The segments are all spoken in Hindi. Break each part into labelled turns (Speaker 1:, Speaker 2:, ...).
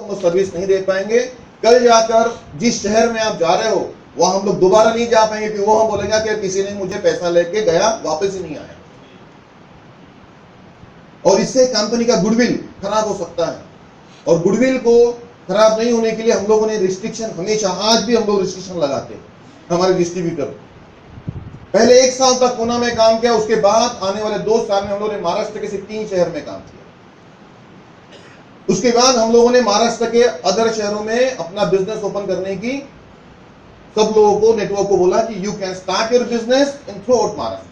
Speaker 1: लोग सर्विस नहीं दे पाएंगे। कल जाकर जिस शहर में आप जा रहे हो वहां हम लोग दोबारा नहीं जा पाएंगे, कि वो हम बोलेगा कि किसी ने मुझे पैसा लेके गया, वापस ही नहीं आया। और इससे कंपनी का गुडविल खराब हो सकता है। और गुडविल को खराब नहीं होने के लिए हम लोगों ने रिस्ट्रिक्शन, हमेशा आज भी हम लोग रिस्ट्रिक्शन लगाते हैं। हमारे डिस्ट्रीब्यूटर पहले 1 साल तक पुणे में काम किया, उसके बाद आने वाले 2 साल में हम लोगों ने महाराष्ट्र के सिर्फ 3 शहर में काम किया। उसके बाद हम लोगों ने महाराष्ट्र के अदर शहरों में अपना बिजनेस ओपन करने की सब लोगों को, नेटवर्क को बोला कि you can start your business in through out Maharashtra.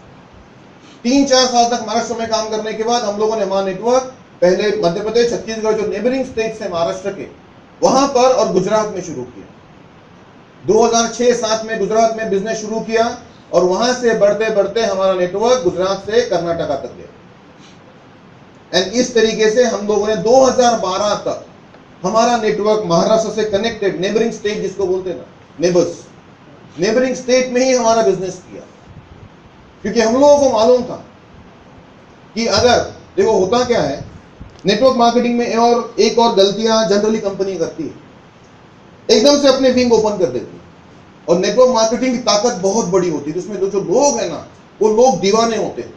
Speaker 1: 3-4 साल तक महाराष्ट्र में काम करने के बाद हम लोगों ने हमारा नेटवर्क पहले मध्य प्रदेश, छत्तीसगढ़, जो नेबरिंग स्टेट्स है महाराष्ट्र के, वहां पर और गुजरात में शुरू किया। 2006-7 में गुजरात में बिजनेस शुरू किया और वहां से बढ़ते बढ़ते हमारा नेटवर्क गुजरात से कर्नाटका तक गया। एंड इस तरीके से हम लोगों ने 2012 तक हमारा नेटवर्क महाराष्ट्र से कनेक्टेड नेबरिंग स्टेट, जिसको बोलते हैं ना नेबर्स, नेबरिंग स्टेट में ही हमारा बिजनेस किया। क्योंकि हम लोगों को मालूम था कि अगर देखो होता क्या है, नेटवर्क मार्केटिंग में और एक और गलतियां जनरली कंपनी करती है, एकदम से अपने विंग ओपन कर देती है। और नेटवर्क मार्केटिंग की ताकत बहुत बड़ी होती है, उसमें जो लोग हैं ना, वो लोग दीवाने होते हैं।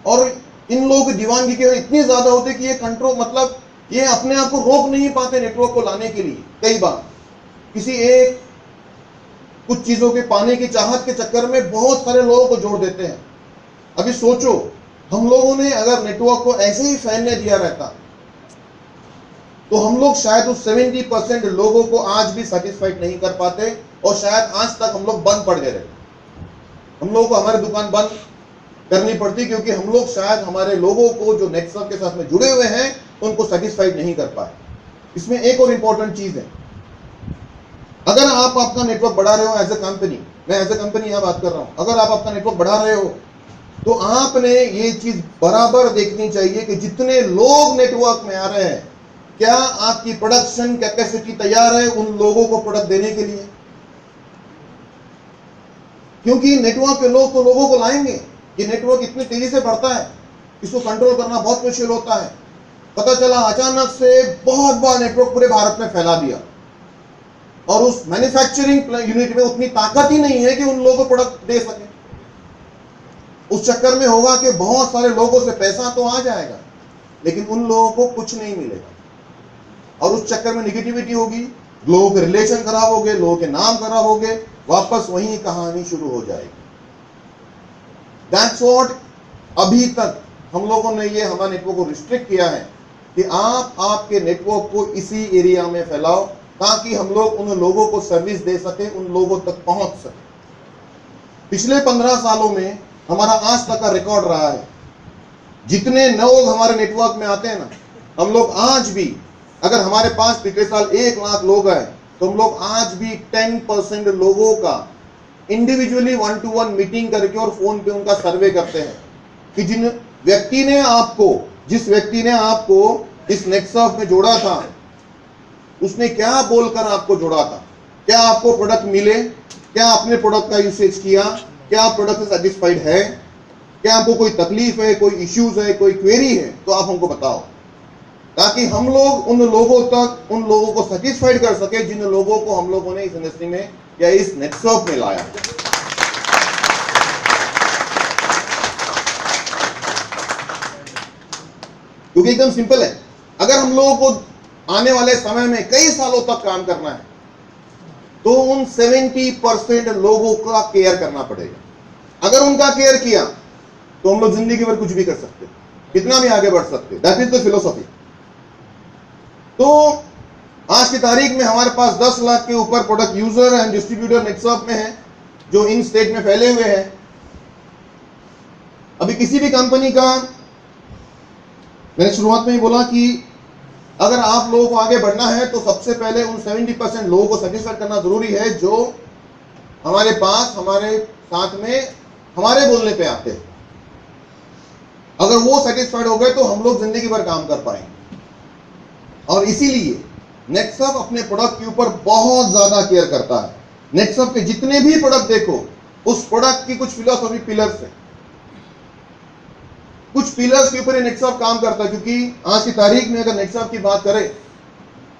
Speaker 1: और इन लोगों की दीवानगी के इतनी ज्यादा होती है कि ये कंट्रोल, मतलब ये अपने आप को रोक नहीं पाते नेटवर्क को लाने के लिए। कई बार किसी एक कुछ चीजों के पाने की चाहत के चक्कर में बहुत सारे लोगों को जोड़ देते हैं। अभी सोचो, हम लोगों ने अगर नेटवर्क को ऐसे ही फैलने दिया रहता तो हम लोग शायद उस 70% लोगों को आज भी सेटिस्फाइड नहीं कर पाते, और शायद आज तक हम लोग बंद पड़ गए रहते। हम लोगों को हमारी दुकान बंद करनी पड़ती, क्योंकि हम लोग शायद हमारे लोगों को जो नेटवर्क के साथ में जुड़े हुए हैं उनको सेटिस्फाइड नहीं कर पाए। इसमें एक और इंपॉर्टेंट चीज है, अगर आप अपना नेटवर्क बढ़ा रहे हो एज ए कंपनी, मैं एज ए कंपनी यहां बात कर रहा हूं, अगर आप अपना नेटवर्क बढ़ा रहे हो तो आपने ये चीज बराबर देखनी चाहिए कि जितने लोग नेटवर्क में आ रहे हैं, क्या आपकी प्रोडक्शन कैपेसिटी तैयार है उन लोगों को प्रोडक्ट देने के लिए। क्योंकि नेटवर्क के लोग तो लोगों को लाएंगे। ये नेटवर्क इतनी तेजी से बढ़ता है, इसको कंट्रोल करना बहुत मुश्किल होता है। पता चला अचानक से बहुत बड़ा नेटवर्क पूरे भारत में फैला दिया, और उस मैन्युफैक्चरिंग यूनिट में उतनी ताकत ही नहीं है कि उन लोगों को प्रोडक्ट दे सके। उस चक्कर में होगा कि बहुत सारे लोगों से पैसा तो आ जाएगा, लेकिन उन लोगों को कुछ नहीं मिलेगा, और उस चक्कर में निगेटिविटी होगी, लोगों के रिलेशन खराब हो गए, लोगों के नाम खराब हो गए, वापस वही कहानी शुरू हो जाएगी। दैट्स व्हाट अभी तक हम लोगों ने ये हमारे नेटवर्क को रिस्ट्रिक्ट किया है कि आप आपके नेटवर्क को इसी एरिया में फैलाओ, ताकि हम लोग उन लोगों को सर्विस दे सके, उन लोगों तक पहुंच सके। पिछले 15 सालों में हमारा आज तक का रिकॉर्ड रहा है, जितने लोग हमारे नेटवर्क में आते हैं ना, हम लोग आज भी, अगर हमारे पास पिछले साल 1 लाख लोग हैं तो हम लोग आज भी 10% लोगों का इंडिविजुअली 1-to-1 मीटिंग करके और फोन पे उनका सर्वे करते हैं कि जिस व्यक्ति ने आपको इस नेटवर्क में जोड़ा था, उसने क्या बोलकर आपको जोड़ा था, क्या आपको प्रोडक्ट मिले, क्या आपने प्रोडक्ट का यूसेज किया, क्या आप प्रोडक्ट से सेटिस्फाइड है, क्या आपको कोई तकलीफ है, कोई इश्यूज है, कोई क्वेरी है, तो आप हमको बताओ, ताकि हम लोग उन लोगों को सेटिस्फाइड कर सके जिन लोगों को हम लोगों ने इस इंडस्ट्री में या इस नेटवर्क में लाया। क्योंकि एकदम सिंपल है, अगर हम लोगों को आने वाले समय में कई सालों तक काम करना है तो उन 70% लोगों का केयर करना पड़ेगा। अगर उनका केयर किया तो हम लोग जिंदगी भर कुछ भी कर सकते, कितना भी आगे बढ़ सकते। That is the philosophy. तो आज की तारीख में हमारे पास 10 लाख के ऊपर product user and distributor network में है, जो इन स्टेट में फैले हुए हैं। अभी किसी भी कंपनी का, मैंने शुरुआत में ही बोला कि अगर आप लोगों को आगे बढ़ना है तो सबसे पहले उन 70% लोगों को सेटिस्फाइड करना जरूरी है जो हमारे पास, हमारे साथ में, हमारे बोलने पे आते हैं। अगर वो सेटिस्फाइड हो गए तो हम लोग जिंदगी भर काम कर पाएंगे। और इसीलिए नेटवर्क अपने प्रोडक्ट के ऊपर बहुत ज्यादा केयर करता है। नेटवर्क के जितने भी प्रोडक्ट देखो, उस प्रोडक्ट की कुछ फिलोसॉफी पिलर्स है, कुछ पिलर्स के ऊपर नेटवर्क काम करता है। क्योंकि आज की तारीख में अगर नेटवर्क की बात करें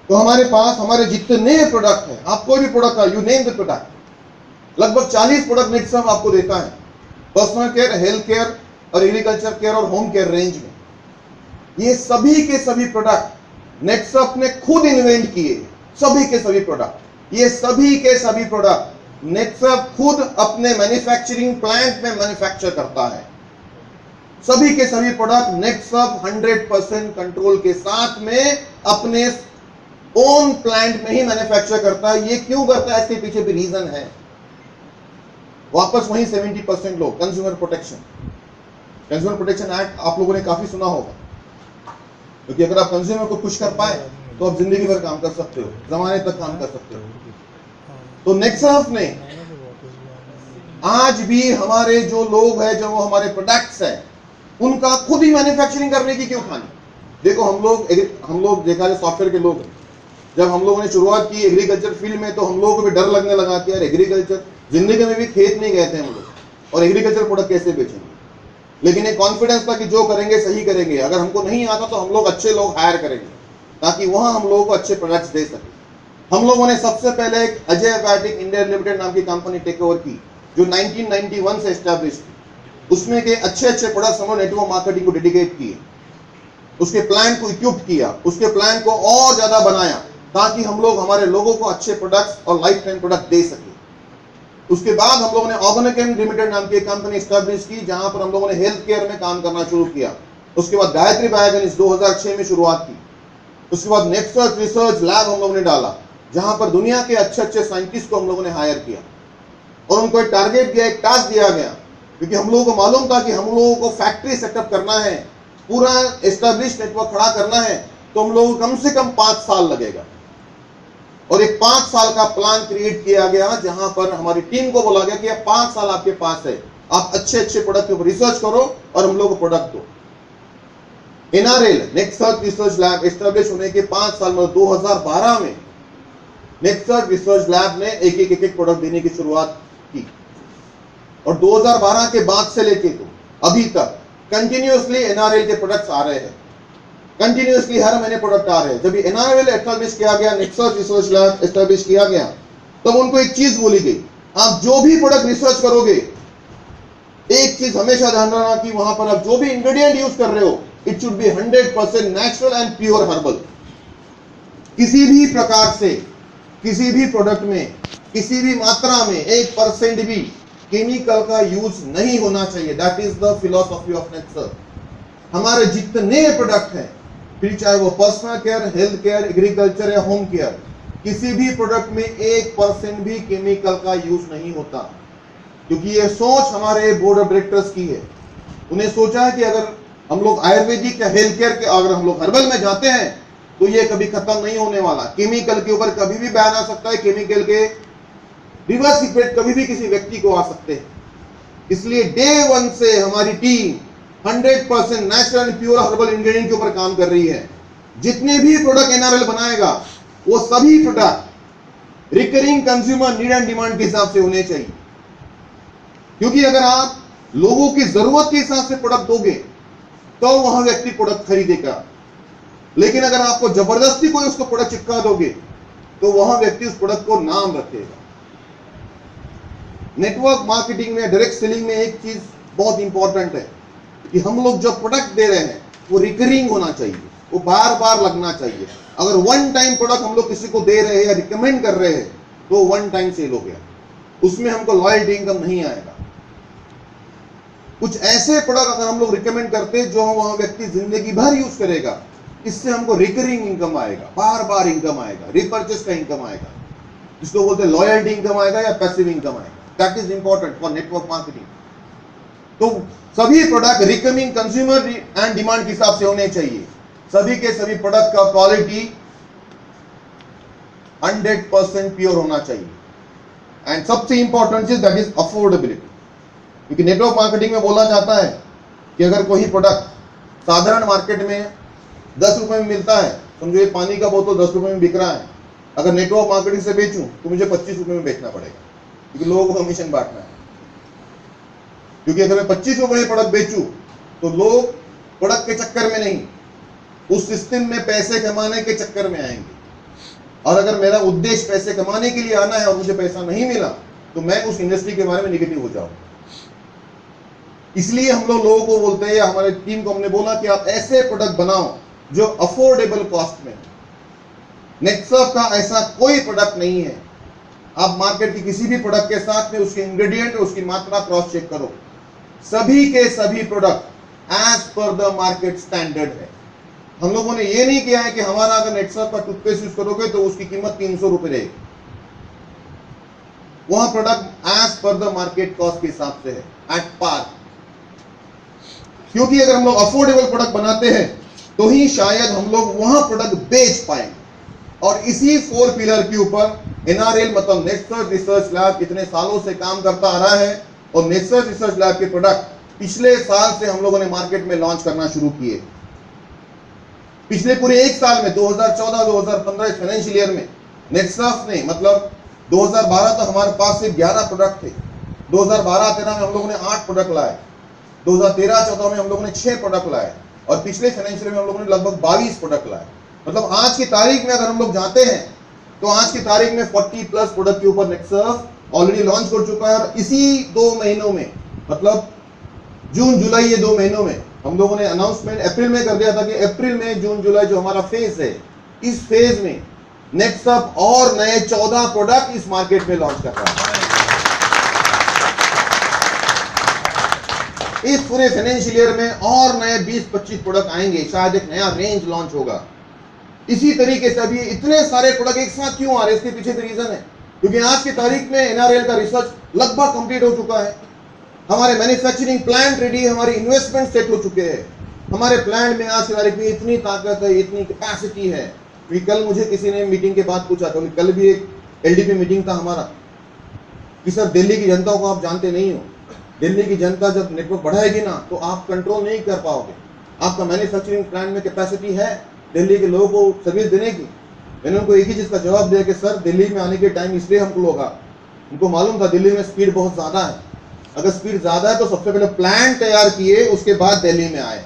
Speaker 1: तो हमारे पास हमारे जितने प्रोडक्ट हैं, आप कोई भी प्रोडक्ट का यू नेम द प्रोडक्ट, लगभग 40 प्रोडक्ट नेटसर्फ आपको देता है, पर्सनल केयर, हेल्थ केयर और एग्रीकल्चर केयर और होम केयर रेंज में। ये सभी के सभी प्रोडक्ट नेटसर्फ ने खुद इन्वेंट किए, सभी के सभी प्रोडक्ट, ये सभी के सभी प्रोडक्ट नेटसर्फ खुद अपने मैन्युफैक्चरिंग प्लांट में मैन्युफैक्चर करता है। सभी के सभी प्रोडक्ट नेटसर्फ 100% कंट्रोल के साथ में अपने ओन प्लांट में ही मैन्युफैक्चर करता है। ये क्यों करता है, इसके पीछे भी रीजन है। वापस वही 70% लोग, कंज्यूमर प्रोटेक्शन एक्ट आप लोगों ने काफी सुना होगा, क्योंकि अगर आप कंज्यूमर को खुश कर पाए तो आप जिंदगी भर काम कर सकते हो, जमाने तक काम कर सकते हो। तो नेटसर्फ ने आज भी हमारे जो लोग हैं, जो हमारे प्रोडक्ट्स हैं, उनका खुद ही मैन्युफैक्चरिंग करने की क्यों खानी। देखो हम लोग देखा जाए सॉफ्टवेयर के लोग, जब हम लोगों ने शुरुआत की एग्रीकल्चर फील्ड में, तो हम लोगों को भी डर लगने लगा कि यार एग्रीकल्चर, जिंदगी में भी खेत नहीं गए थे हम लोग, और एग्रीकल्चर प्रोडक्ट कैसे बेचेंगे। लेकिन एक कॉन्फिडेंस था कि जो करेंगे सही करेंगे, अगर हमको नहीं आता तो हम लोग अच्छे लोग हायर करेंगे ताकि वहां हम लोगों को अच्छे प्रोडक्ट्स दे सके। हम लोगों ने सबसे पहले एक अजय बायोटेक इंडिया लिमिटेड नाम की कंपनी टेक ओवर की, जो 1991 से एस्टैब्लिश थी। उसमें के अच्छे प्रोडक्ट्स हम लोग नेटवर्क मार्केटिंग को डेडिकेट किए, उसके प्लान को इक्विप किया, उसके प्लान को और ज्यादा बनाया ताकि हम लोग हमारे लोगों को अच्छे प्रोडक्ट्स और लाइफ टाइम प्रोडक्ट दे सके। उसके बाद हम लोगों ने ऑर्गेनिक लिमिटेड नाम की एक कंपनी एस्टैब्लिश की, जहां पर हम लोगों ने हेल्थ केयर में काम करना शुरू किया। उसके बाद गायत्री बायोगैस 2006 में शुरुआत की। उसके बाद नेटसर्फ रिसर्च लैब हम लोगों ने डाला, जहां पर दुनिया के अच्छे साइंटिस्ट को हम लोगों ने हायर किया, और उनको एक टारगेट दिया, एक टास्क दिया गया, क्योंकि हम लोगों को मालूम था कि हम लोगों को फैक्ट्री सेटअप करना है, पूरा एस्टैब्लिश नेटवर्क खड़ा करना है, तो हम लोगों को कम से कम 5 साल लगेगा। और एक 5 साल का प्लान क्रिएट किया गया, जहां पर हमारी टीम को बोला गया कि 5 साल आपके पास है, आप अच्छे प्रोडक्ट के ऊपर रिसर्च करो और हम लोग को प्रोडक्ट दो। NRL Netsurf research lab establish होने के 5 साल में 2012 में नेटसर्फ रिसर्च लैब ने एक प्रोडक्ट देने की शुरुआत की, और 2012 के बाद से लेके तो अभी तक कंटिन्यूअसली एनआरएल के प्रोडक्ट्स आ रहे हैं, कंटिन्यूअसली हर महीने प्रोडक्ट आ रहे हैं। जब ये एनआरएल एस्टैब्लिश किया गया, नेटसर्फ रिसर्च लैब एस्टैब्लिश किया गया, तब उनको एक चीज बोली गई, आप जो भी प्रोडक्ट रिसर्च करोगे, एक चीज हमेशा ध्यान रखना कि वहां पर आप जो भी इंग्रेडिएंट यूज कर रहे हो, it should be 100% natural and pure herbal. किसी भी प्रकार से किसी भी प्रोडक्ट में किसी भी मात्रा में 1% भी केमिकल का यूज नहीं होना चाहिए। That is the philosophy of Netsurf. हमारे जितने प्रोडक्ट हैं, फिर चाहे वो personal care, health care, agriculture या होम केयर, किसी भी प्रोडक्ट में 1% भी केमिकल का यूज नहीं होता, क्योंकि ये सोच हमारे बोर्ड ऑफ डायरेक्टर्स की है। उन्हें सोचा है कि अगर हम लोग आयुर्वेदिक या हेल्थ केयर के, अगर हम लोग हर्बल में जाते हैं, तो ये कभी खत्म नहीं होने वाला। केमिकल के ऊपर कभी भी बैन आ सकता है, केमिकल के रिवर्स इफेक्ट कभी भी किसी व्यक्ति को आ सकते हैं। इसलिए डे 1 से हमारी team 100% natural and pure herbal ingredient के ऊपर काम कर रही है। जितने भी प्रोडक्ट एनआरएल बनाएगा, वो सभी product recurring consumer need and demand के हिसाब से होने चाहिए, क्योंकि अगर आप लोगों की जरूरत के हिसाब से प्रोडक्ट दोगे तो वहां व्यक्ति प्रोडक्ट खरीदेगा। लेकिन अगर आपको जबरदस्ती कोई उसको प्रोडक्ट चिपका दोगे तो वहां व्यक्ति उस प्रोडक्ट को नाम रखेगा। नेटवर्क मार्केटिंग में, डायरेक्ट सेलिंग में एक चीज बहुत इंपॉर्टेंट है कि हम लोग जो प्रोडक्ट दे रहे हैं वो रिकरिंग होना चाहिए, वो बार बार लगना चाहिए। अगर वन टाइम प्रोडक्ट हम लोग किसी को दे रहे हैं या रिकमेंड कर रहे हैं तो वन टाइम सेल हो गया, उसमें हमको लॉयल्टी इनकम नहीं आएगा। कुछ ऐसे प्रोडक्ट अगर हम लोग रिकमेंड करते हैं जो वहां व्यक्ति जिंदगी भर यूज करेगा, इससे हमको रिकरिंग इनकम आएगा, बार बार इनकम आएगा, रिपर्चेस का इनकम आएगा, जिसको बोलते हैं लॉयल्टी इनकम आएगा या पैसिव इनकम आएगा। That is important for network marketing. तो सभी प्रोडक्ट रिकमिंग कंज्यूमर एंड डिमांड के हिसाब से होने चाहिए। सभी के सभी प्रोडक्ट का क्वालिटी 100% प्योर होना चाहिए। एंड सबसे इंपॉर्टेंट चीज दैट इज अफोर्डेबिलिटी, क्योंकि नेटवर्क मार्केटिंग में बोला जाता है कि अगर कोई प्रोडक्ट साधारण मार्केट में 10 रुपए में मिलता है, समझो ये पानी का बोतल 10 रुपए में बिक रहा है, अगर नेटवर्क मार्केटिंग से बेचूं तो मुझे 25 रुपए में बेचना पड़ेगा, क्योंकि लोगों को कमीशन बांटना है। क्योंकि अगर मैं 25 रुपए में प्रोडक्ट बेचूं तो लोग प्रोडक्ट के चक्कर में नहीं, उस सिस्टम में पैसे कमाने के चक्कर में आएंगे। और अगर मेरा उद्देश्य पैसे कमाने के लिए आना है और मुझे पैसा नहीं मिला तो मैं उस इंडस्ट्री के बारे में नेगेटिव हो जाऊं। इसलिए हम लोगों को बोलते हैं, हमारे टीम को हमने बोला कि आप ऐसे प्रोडक्ट बनाओ जो अफोर्डेबल कॉस्ट में। नेक्सर्फ का ऐसा कोई प्रोडक्ट नहीं है। आप मार्केट की किसी भी प्रोडक्ट के साथ में उसके इंग्रेडिएंट और उसकी मात्रा क्रॉस चेक करो, सभी के सभी product as per the market standard है। हम लोगों ने ये नहीं किया है कि हमारा अगर नेक्सर्फ का टूथपेस्ट यूज करोगे तो उसकी कीमत 300 रुपए रहेगी। वहां product as per the market cost के हिसाब से है, एट पार। क्योंकि अगर हम लोग अफोर्डेबल प्रोडक्ट बनाते हैं तो ही शायद हम लोग वहां प्रोडक्ट बेच पाएंगे। और इसी 4 पिलर के ऊपर NRL मतलब नेक्सर्फ रिसर्च लैब कितने सालों से काम करता आ रहा है। और नेक्सर्फ रिसर्च लैब के प्रोडक्ट पिछले साल से हम लोगों ने मार्केट में लॉन्च करना शुरू किए। पिछले पूरे एक साल में 2014-2015 फाइनेंशियल ईयर में नेक्सर्फ ने मतलब 2012 तक हमारे पास सिर्फ 11 प्रोडक्ट थे। 2012-13 में हम लोगों ने 8 प्रोडक्ट लाए। 2013-14 में हम लोगों ने 6 प्रोडक्ट लाए और पिछले फाइनेंशियल में हम लोगों ने लगभग 22 प्रोडक्ट लाए। मतलब आज की तारीख में अगर हम लोग जाते हैं तो आज की तारीख में 40 प्लस प्रोडक्ट के ऊपर नेक्सर्फ ऑलरेडी लॉन्च कर चुका है। और इसी 2 महीनों में मतलब जून जुलाई ये 2 महीनों में हम लोगों ने अनाउंसमेंट अप्रैल में कर दिया था कि अप्रैल में जून जुलाई जो हमारा फेज है, इस फेज में नेक्सर्फ और नए 14 प्रोडक्ट इस मार्केट में लॉन्च कर रहा है। इस पूरे फाइनेंशियल ईयर में और नए 20-25 प्रोडक्ट आएंगे, शायद एक नया रेंज लॉन्च होगा। इसी तरीके से अभी इतने सारे प्रोडक्ट एक साथ क्यों आ रहे हैं, इसके पीछे भी रीजन है क्योंकि आज की तारीख में NRL का रिसर्च लगभग कंप्लीट हो चुका है। हमारे मैन्युफैक्चरिंग प्लांट रेडी है, हमारे इन्वेस्टमेंट सेट हो चुके हैं। हमारे प्लांट में आज की तारीख में इतनी ताकत है, इतनी कैपेसिटी है कि कल मुझे किसी ने मीटिंग के बाद पूछा था, कल भी एक LDP मीटिंग था हमारा कि सर दिल्ली की जनता को आप जानते नहीं हो, दिल्ली की जनता जब नेटवर्क बढ़ाएगी ना तो आप कंट्रोल नहीं कर पाओगे। आपका मैन्युफैक्चरिंग प्लांट में कैपेसिटी है दिल्ली के लोगों को सर्विस देने की। मैंने उनको एक ही चीज का जवाब दिया कि सर दिल्ली में आने के टाइम इसलिए हमको होगा, उनको मालूम था दिल्ली में स्पीड बहुत ज्यादा है। अगर स्पीड ज्यादा है तो सबसे पहले प्लांट तैयार किए, उसके बाद दिल्ली में आए।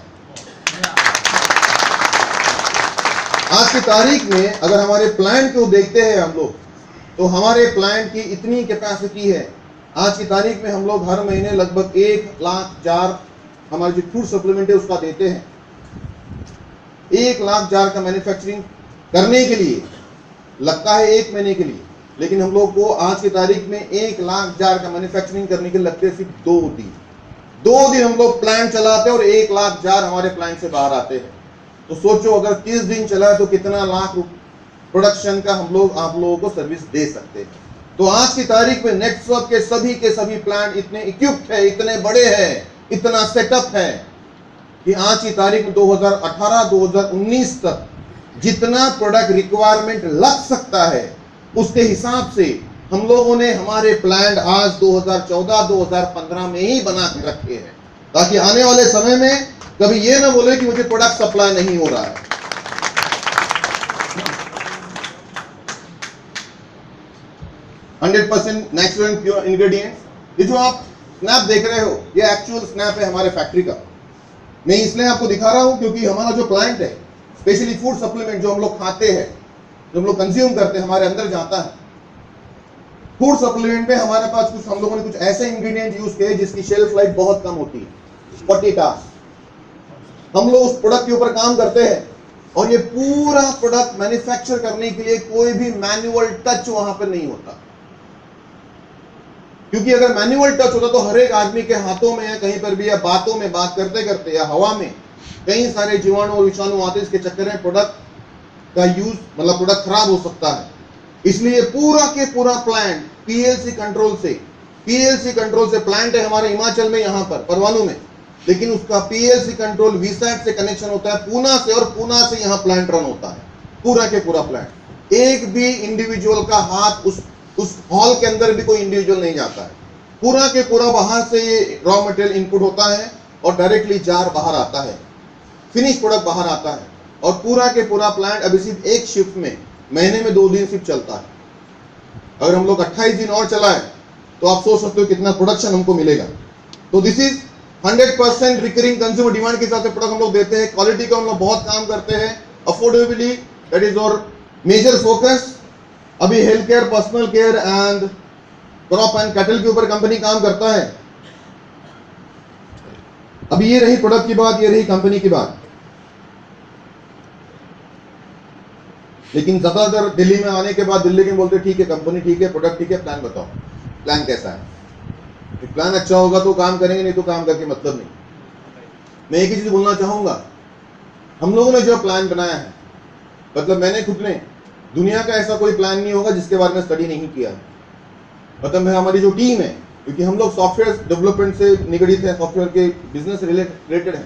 Speaker 1: आज की तारीख में अगर हमारे प्लांट को देखते हैं हम लोग तो हमारे प्लांट की इतनी कैपेसिटी है। आज की तारीख में हम लोग हर महीने लगभग 1 लाख जार हमारी जो फूड सप्लीमेंट है उसका देते हैं। 1 लाख जार का मैन्युफैक्चरिंग करने के लिए लगता है 1 महीने के लिए, लेकिन हम लोग को आज की तारीख में 1 लाख जार का मैन्युफैक्चरिंग करने के लिए लगते हैं सिर्फ 2 दिन। 2 दिन हम लोग प्लांट चलाते हैं और 1 लाख जार हमारे प्लांट से बाहर आते हैं। तो सोचो अगर 30 दिन चला है तो कितना लाख प्रोडक्शन का हम लोग आप लोगों को सर्विस दे सकते हैं। तो आज की तारीख में नेक्सर्फ के सभी प्लांट इतने इक्विप्ड है, इतने बड़े हैं, इतना सेटअप है कि आज की तारीख में 2018-2019 तक जितना प्रोडक्ट रिक्वायरमेंट लग सकता है उसके हिसाब से हम लोगों ने हमारे प्लांट आज 2014-2015 में ही बना के रखे हैं, ताकि आने वाले समय में कभी ये ना बोले कि मुझे प्रोडक्ट सप्लाई नहीं हो रहा है। %100% नेचुरल प्योर इंग्रेडिएंट्स। ये जो आप स्नैप देख रहे हो ये एक्चुअल स्नैप है हमारे फैक्ट्री का। मैं इसलिए आपको दिखा रहा हूं क्योंकि हमारा जो प्लांट है स्पेशली फूड सप्लीमेंट जो हम लोग खाते हैं, जो हम लोग कंज्यूम करते हैं, हमारे अंदर जाता है। फूड सप्लीमेंट में हमारे पास कुछ हम लोगों ने कुछ ऐसे इंग्रेडिएंट यूज किए जिसकी शेल्फ लाइफ बहुत कम होती है। 40 टास्क हम लोग उस प्रोडक्ट के ऊपर काम करते हैं और ये पूरा प्रोडक्ट मैन्युफैक्चर करने के लिए कोई भी मैनुअल टच वहां पर नहीं होता, क्योंकि अगर मैनुअल टच होता तो हर एक आदमी के हाथों में या कहीं पर भी या बातों में बात करते करते या हवा में कई सारे जीवाणु और विषाणु आते, इसके चक्कर में प्रोडक्ट का यूज मतलब प्रोडक्ट खराब हो सकता है। इसलिए पूरा के पूरा प्लांट पीएलसी कंट्रोल से प्लांट है हमारे हिमाचल में, यहाँ पर परवाणु में, लेकिन उसका पीएलसी कंट्रोल वीसैट से कनेक्शन होता है पूना से, और पूना से यहाँ प्लांट रन होता है। पूरा के पूरा प्लांट, एक भी इंडिविजुअल का हाथ उस हॉल के अंदर भी कोई इंडिविजुअल नहीं जाता है। पूरा के पूरा बाहर से ये रॉ मटेरियल इनपुट होता है और डायरेक्टली जार बाहर आता है, फिनिश प्रोडक्ट बाहर आता है। और पूरा के पूरा प्लांट अभी सिर्फ एक शिफ्ट में महीने में 2 दिन सिर्फ चलता है। अगर हम लोग 28 दिन और चलाएं तो आप सोच सकते हो कितना प्रोडक्शन हमको मिलेगा। तो this is 100% recurring consumer demand के हिसाब से प्रोडक्ट हम लोग देते हैं। क्वालिटी का हम लोग बहुत काम करते हैं। अफोर्डेबिलिटी दैट इज और मेजर फोकस। अभी health care, personal care and crop and cattle के ऊपर कंपनी काम करता है। अभी ये रही प्रोडक्ट की बात, ये रही कंपनी की बात। लेकिन ज्यादातर दिल्ली में आने के बाद दिल्ली के बोलते ठीक है, कंपनी ठीक है, प्रोडक्ट ठीक है, प्लान बताओ, प्लान कैसा है। प्लान अच्छा होगा तो काम करेंगे, नहीं तो काम करके मतलब नहीं। मैं एक ही चीज बोलना चाहूंगा, हम लोगों ने जो प्लान बनाया है, मतलब मैंने खुद ने, दुनिया का ऐसा कोई प्लान नहीं होगा जिसके बारे में स्टडी नहीं किया। मतलब हमारी जो टीम है, क्योंकि हम लोग सॉफ्टवेयर डेवलपमेंट से निगड़ित है, सॉफ्टवेयर के बिजनेस रिलेटेड है,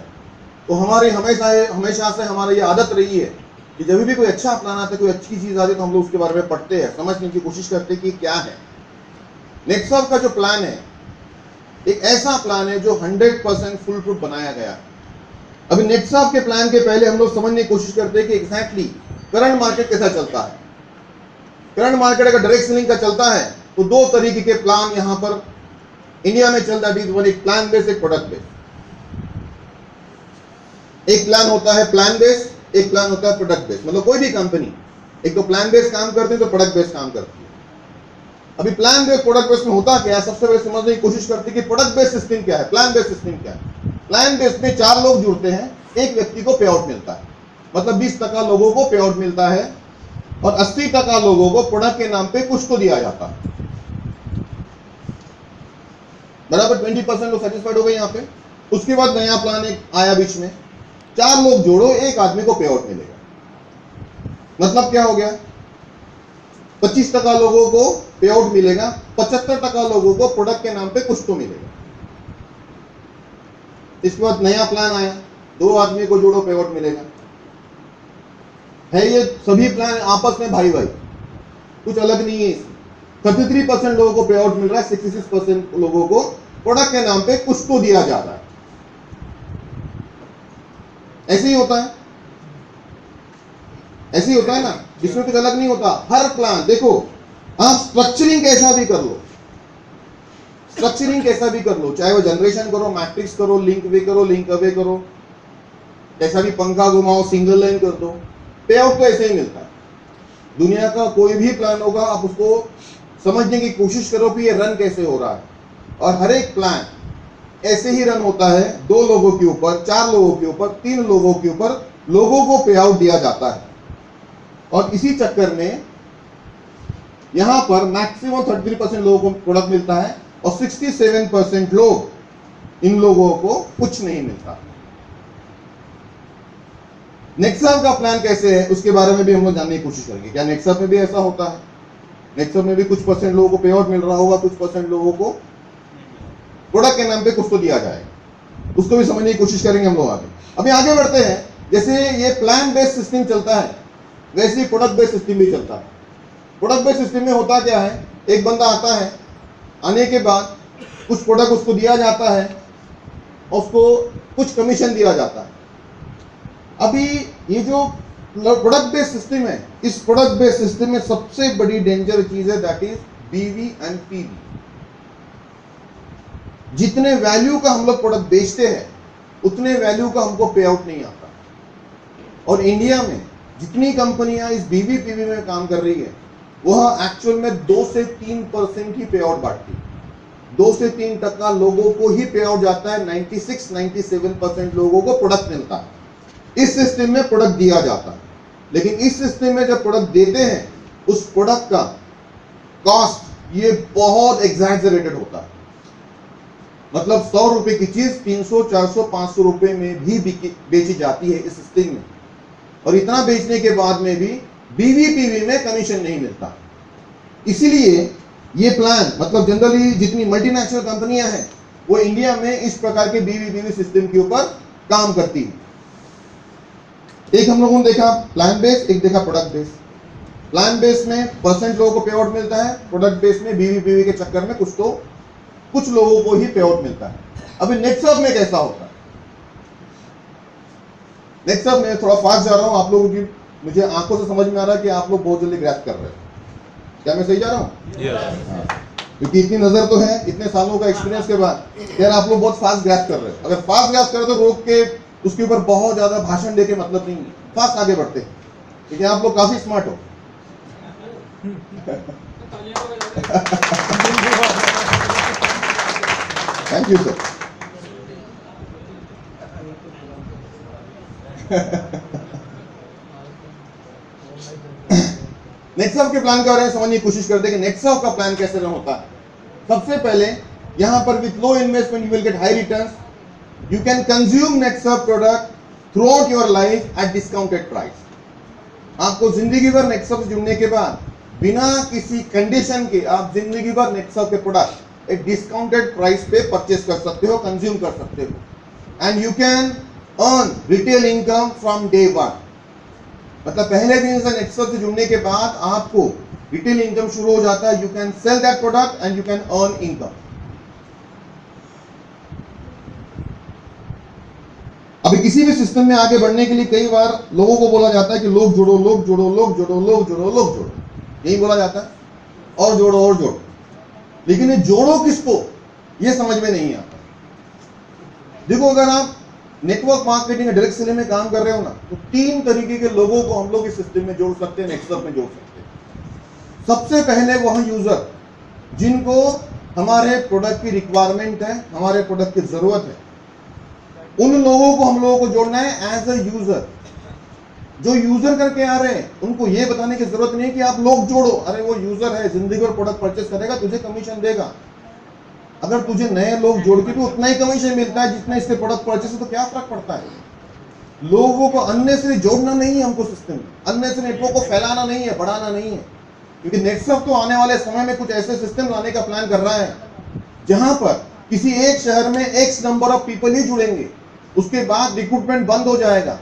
Speaker 1: तो हमारे हमेशा से हमारी ये आदत रही है कि जब भी कोई अच्छा प्लान आता है, कोई अच्छी चीज आती है, तो हम लोग उसके बारे में पढ़ते हैं, समझने की कोशिश करते हैं कि क्या है। नेक्सॉफ्ट का जो प्लान है एक ऐसा प्लान है जो 100% फुल प्रूफ बनाया गया। अभी नेक्सॉफ्ट के प्लान के पहले हम लोग समझने की कोशिश करते हैं कि एग्जैक्टली करंट मार्केट कैसा चलता है। करंट मार्केट अगर डायरेक्ट सेलिंग का चलता है तो दो तरीके के प्लान यहां पर इंडिया में चलता है, एक प्लान बेस्ड, एक प्रोडक्ट बेस्ड। एक प्लान होता है प्लान बेस्ड, एक प्लान होता है प्रोडक्ट बेस्ड। मतलब कोई भी कंपनी एक तो प्लान बेस्ड काम करती है, तो प्रोडक्ट बेस्ड काम करती है। अभी प्लान बेस्ड प्रोडक्ट बेस्ड में होता क्या है, सबसे पहले समझने की कोशिश करते हैं कि प्रोडक्ट बेस्ड सिस्टम क्या है, प्लान बेस्ड सिस्टम क्या है। प्लान बेस्ड में 4 लोग जुड़ते हैं, एक व्यक्ति को पे आउट मिलता है, मतलब 20% लोगों को पे आउट मिलता है और 80% लोगों को प्रोडक्ट के नाम पे कुछ तो दिया जाता है। बराबर 20% लोग सेटिस्फाइड हो गए यहाँ पे। उसके बाद नया प्लान एक आया बीच में, 4 लोग जोड़ो, एक आदमी को पे आउट मिलेगा। मतलब क्या हो गया, 25% लोगों को पे आउट मिलेगा, 75% लोगों को प्रोडक्ट के नाम पे कुछ तो मिलेगा। इसके बाद नया प्लान आया, 2 आदमी को जोड़ो, पे आउट मिलेगा। है ये सभी प्लान आपस में भाई भाई, कुछ अलग नहीं है इसमें। 33% लोगों को पे आउट मिल रहा है, 66% लोगों को प्रोडक्ट के नाम पे कुछ तो दिया जा रहा है। ऐसे ही होता है, ऐसे ही होता है ना, इसमें कुछ अलग नहीं होता। हर प्लान देखो, आप स्ट्रक्चरिंग कैसा भी कर लो, स्ट्रक्चरिंग कैसा भी कर लो, चाहे वो जनरेशन करो, मैट्रिक्स करो, लिंक वे करो, लिंक अवे करो, कैसा भी पंखा घुमाओ, सिंगल लाइन कर दो, पे आउट तो ऐसे ही मिलता है। दुनिया का कोई भी प्लान होगा, आप उसको समझने की कोशिश करो कि ये रन कैसे हो रहा है, और हर एक प्लान ऐसे ही रन होता है। 2 लोगों के ऊपर, 4 लोगों के ऊपर, 3 लोगों के ऊपर लोगों को पे आउट दिया जाता है। और इसी चक्कर में यहां पर मैक्सिमम 33% लोगों को प्रोडक्ट मिलता है और 67% लोग, इन लोगों को कुछ नहीं मिलता। नेक्सॉफ्ट का प्लान कैसे है उसके बारे में भी हम लोग जानने की कोशिश करेंगे। क्या नेक्सॉफ्ट में भी ऐसा होता है? नेक्सॉफ्ट में भी कुछ परसेंट लोगों को पे आउट मिल रहा होगा, कुछ परसेंट लोगों को प्रोडक्ट के नाम पे कुछ तो दिया जाएगा। उसको भी समझने की कोशिश करेंगे हम लोग आगे। अभी आगे बढ़ते हैं। जैसे ये प्लान बेस्ड सिस्टम चलता है, वैसे ही प्रोडक्ट बेस्ड सिस्टम भी चलता है। प्रोडक्ट बेस्ड सिस्टम में होता क्या है, एक बंदा आता है, आने के बाद कुछ प्रोडक्ट उसको दिया जाता है, उसको कुछ कमीशन दिया जाता है। अभी ये जो प्रोडक्ट बेस्ड सिस्टम है, इस प्रोडक्ट बेस्ड सिस्टम में सबसे बड़ी डेंजर चीज है, दैट इज बीवी एंड पीवी। जितने वैल्यू का हम लोग प्रोडक्ट बेचते हैं, उतने वैल्यू का हमको पे आउट नहीं आता। और इंडिया में जितनी कंपनियां इस बीवी पीवी में काम कर रही है, वह एक्चुअल में 2 से 3% ही पे आउट बांटती है। 2 से 3% लोगों को ही पे आउट जाता है, 96-97% लोगों को प्रोडक्ट मिलता है। इस सिस्टम में प्रोडक्ट दिया जाता है, लेकिन इस सिस्टम में जब प्रोडक्ट देते हैं, उस प्रोडक्ट का कॉस्ट ये बहुत एग्जैजरेटेड होता है। मतलब 100 रुपए की चीज 300, 400, 500 रुपए में भी बेची जाती है इस सिस्टम में। और इतना बेचने के बाद में भी बीवी पीवी में कमीशन नहीं मिलता। इसीलिए ये प्लान, मतलब जनरली जितनी मल्टीनेशनल कंपनियां हैं, वो इंडिया में इस प्रकार के बीवी पीवी सिस्टम के ऊपर काम करती है। एक हम लोगों ने देखा प्लान बेस, एक देखा प्रोडक्ट बेस। प्लान बेस में परसेंट लोगों को पे आउट मिलता है, प्रोडक्ट बेस में बीवी पीवी के चक्कर में कुछ लोगों को ही पे आउट मिलता है। अभी नेक्सॉफ्ट में कैसा होता है? नेक्सॉफ्ट में थोड़ा फास्ट जा रहा हूं, आप लोगों की मुझे आंखों से समझ में आ रहा है कि आप लोग बहुत जल्दी ग्रैस्प कर रहे हैं। क्या मैं सही जा रहा हूं? क्योंकि इतनी नजर तो है, इतने सालों का एक्सपीरियंस के बाद यार आप लोग बहुत फास्ट ग्रैस्प कर रहे हैं। अगर फास्ट ग्रैस्प करें तो रोक के उसके ऊपर बहुत ज्यादा भाषण देके मतलब नहीं है, फास्ट आगे बढ़ते हैं, क्योंकि आप लोग काफी स्मार्ट हो। Thank you sir. नेक्सॉफ्ट के प्लान के बारे में समझने की कोशिश करते हैं कि नेक्सॉफ्ट का प्लान कैसे रन होता है। सबसे पहले यहां पर with low investment you will get high returns. You can consume Nexoft product throughout your life at discounted price. आपको जिंदगी भर नेक्सॉफ्ट से जुड़ने के बाद बिना किसी कंडीशन के आप जिंदगी भर नेक्सॉफ्ट के प्रोडक्ट एक डिस्काउंटेड प्राइस पे परचेस कर सकते हो, कंज्यूम कर सकते हो। And you can earn retail income from day one. मतलब पहले दिन से नेक्सॉफ्ट से जुड़ने के बाद आपको रिटेल इनकम शुरू हो जाता है। You can sell that product and you can earn income. अभी किसी भी सिस्टम में आगे बढ़ने के लिए कई बार लोगों को बोला जाता है कि लोग जोड़ो, लोग जोड़ो, लोग जोड़ो, लोग जोड़ो, लोग जोड़ो, यही बोला जाता है, और जोड़ो और जोड़ो। लेकिन ये जोड़ो किसको, ये समझ में नहीं आता। देखो, अगर आप नेटवर्क मार्केटिंग या डायरेक्ट सेलिंग में काम कर रहे हो ना, तो 3 तरीके के लोगों को हम लोग इस सिस्टम में जोड़ सकते हैं, नेक्सॉफ्ट में जोड़ सकते हैं। सबसे पहले वह यूजर जिनको हमारे प्रोडक्ट की रिक्वायरमेंट है, हमारे प्रोडक्ट की जरूरत है, उन लोगों को हम लोगों को जोड़ना है एज अ यूजर। जो यूजर करके आ रहे हैं उनको ये बताने की जरूरत नहीं है कि आप लोग जोड़ो, अरे वो यूजर है, जिंदगी भर प्रोडक्ट परचेस करेगा, तुझे कमीशन देगा। अगर तुझे नए लोग जोड़ के भी उतना ही कमीशन मिलता है जितना इसके प्रोडक्ट परचेस, तो क्या फर्क पड़ता है। लोगों को अननेसेसरी जोड़ना नहीं है हमको सिस्टम में, अननेसेसरी नेटवर्क को फैलाना नहीं है, बढ़ाना नहीं है। क्योंकि नेक्सॉफ्ट तो आने वाले समय में कुछ ऐसे सिस्टम लाने का प्लान कर रहा है जहां पर किसी एक शहर में एक्स नंबर ऑफ पीपल ही जुड़ेंगे, उसके बाद रिक्रूटमेंट बंद हो जाएगा,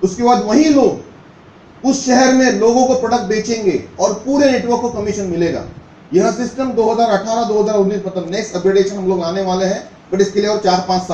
Speaker 1: उसके बाद वही लोग उस शहर में लोगों को प्रोडक्ट बेचेंगे और पूरे नेटवर्क को कमीशन मिलेगा। यह सिस्टम 2018-2019 मतलब नेक्स्ट अपग्रेडेशन हम लोग लाने वाले हैं, बट इसके लिए और 4-5 साल